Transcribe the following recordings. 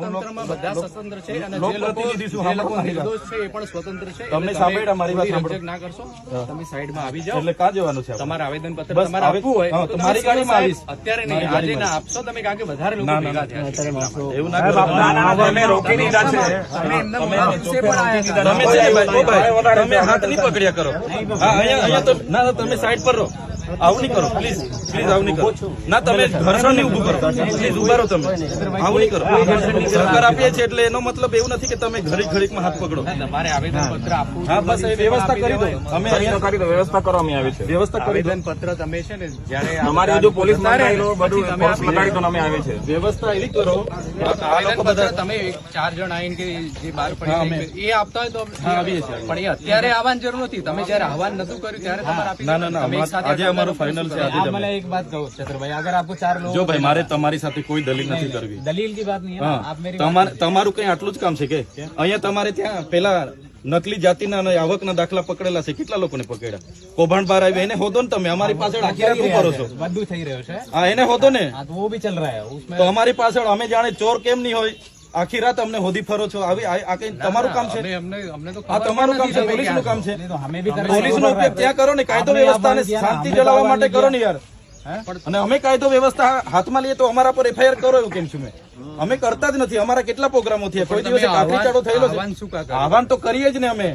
લોકતંત્રમાં બધા સ્વતંત્ર છે અને જે લોકો નિર્દોષ છે એ પણ સ્વતંત્ર છે. તમને સાંભળ્યા મારી વાત રકઝક ના કરશો, તમે સાઈડમાં આવી જાઓ. એટલે ક્યાં જવાનું છે? તમારું આવેદન પત્ર તમારે આપવું હોય તો મારી ગાડીમાં આવીશ. અત્યારે નહીં, આજે ના આપશો તમે, કારણ કે વધારે લોકો ભેગા થયા છે. એવું ના કરો. તમે રોકી દીધા છે. તમે હાથ નહીં પકડ્યા કરો. હા, અહીંયા તો ના, તમે સાઈડ પર રહો. આવું નહીં કરો, પ્લીઝ આવું નહીં કરો. ના, તમે ઘર્ષણ નહીં ઉભું કરો. પ્લીઝ ઉભા રહો. તમે આવું નહીં કરો. સરકાર આપીએ છીએ એટલે એનો મતલબ એવું નથી કે તમે ઘડીકમાં હાથ પકડો. તમારે આવેદન પત્ર આપવું. હા, બસ એ વ્યવસ્થા કરી દો. અમે અહીંયા કરી દો, વ્યવસ્થા કરો. અમે આવી છે વ્યવસ્થા કરી દો. આવેદન પત્ર તમે છે ને જયારે અમારી બધું પોલીસ લગાડી દો, બધું લગાડી દો. અમે આવે છે વ્યવસ્થા એવી કરો. આ લોકો બધા તમે 4 જણ આવીને કે જે બહાર પડી એ આપતા હોય તો આવીએ છીએ, પણ એ અત્યારે આવવાની જરૂર નથી. તમે જયારે આહવાન નતું કર્યું ત્યારે તમારે આપી. ના, આજે અમારું ફાઇનલ છે. આજે मैंने एक बात कहूँ चतुर भाई, अगर आपको 4 लोग જો ભાઈ, મારે તમારી સાથે કોઈ દલીલ નથી કરવી. दलील की बात नहीं है ना, आप मेरी તમારું કઈ આટલું જ કામ છે કે અહીંયા તમારે ત્યાં પેલા નકલી જાતિના અને આવકના દાખલા પકડેલા છે. કેટલા લોકોને પકડ્યા? કૌભાંડ બહાર આવ્યા. એને હોદો ને તમે. અમારી પાછળ આખી રાત શું કરો છો? बद्दू થઈ રહ્યો છે. હા, એને હોદો ને. हाँ तो वो भी चल रहा है उसमें. તો અમારી પાછળ અમે જાણે ચોર કેમ નહીં હોય, આખી રાત અમને હોદી ફરો છો. આવી આ કઈ તમારું કામ છે? અમને તો આ તમારું કામ છે, પોલીસનું કામ છે. तो हमें भी कर પોલીસનો ઉપયોગ ત્યાં કરો ને, કાયદો વ્યવસ્થા અને શાંતિ જળવવા માટે કરો ને યાર. અને અમે કાયદો વ્યવસ્થા હાથમાં લઈએ તો અમારા પર એફઆઈઆર કરો એવું કેમ છું? અમે કરતા જ નથી. અમારા કેટલા પ્રોગ્રામો થયા, કોઈ દિવસે કાફલી ચાડો થયેલો છે? આહવાન તો કરીએ જ ને અમે.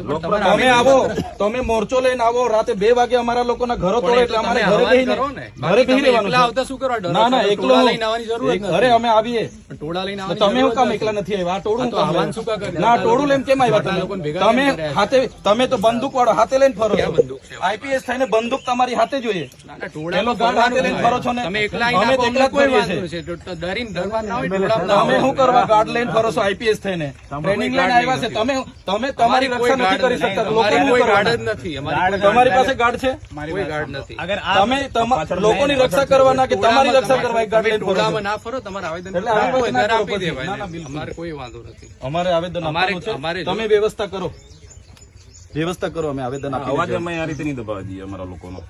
તમે આવો, તમે મોરચો લઈને આવો. રાતે 2 વાગે અમારા લોકોના ઘરો તોડે એટલે અમારે ઘરે બેસી રહેવાનું. ના, એકલો ઘરે અમે આવીએ. તમે શું કામ એકલા નથી આવ્યા? આ ટોળું ના, ટોળું લઈને કેમ આવ્યા તમે? હાથે તમે તો બંદૂક વાળો હાથે લઈને ફરો છો. આઈપીએસ થઈને બંદૂક તમારી હાથે જોઈએ. પેલો ગાર્ડ હાથે લઈને ફરો છો ને. અમે એકલા તમે શું કરવા ગાર્ડ લઈને ફરો છો? આઈપીએસ થઈને ટ્રેનિંગ લઈને આવ્યા છે. તમે તમારી રક્ષા નથી કરી શકતા. તમારી પાસે ગાર્ડ છે? તમે લોકોની રક્ષા કરવાના કે તમારી રક્ષા કરવા ગાર્ડ લઈને ફરો? ના ફરો. તમારે આવેદન આપી દેવાય. અમારે કોઈ વાંધો નથી. અમારે આવેદન આપવાનું છે. તમે વ્યવસ્થા કરો. અમે આવેદન આપી. અવાજ અમે આ રીતે નહીં દબાવી દઈએ અમારા લોકોનો.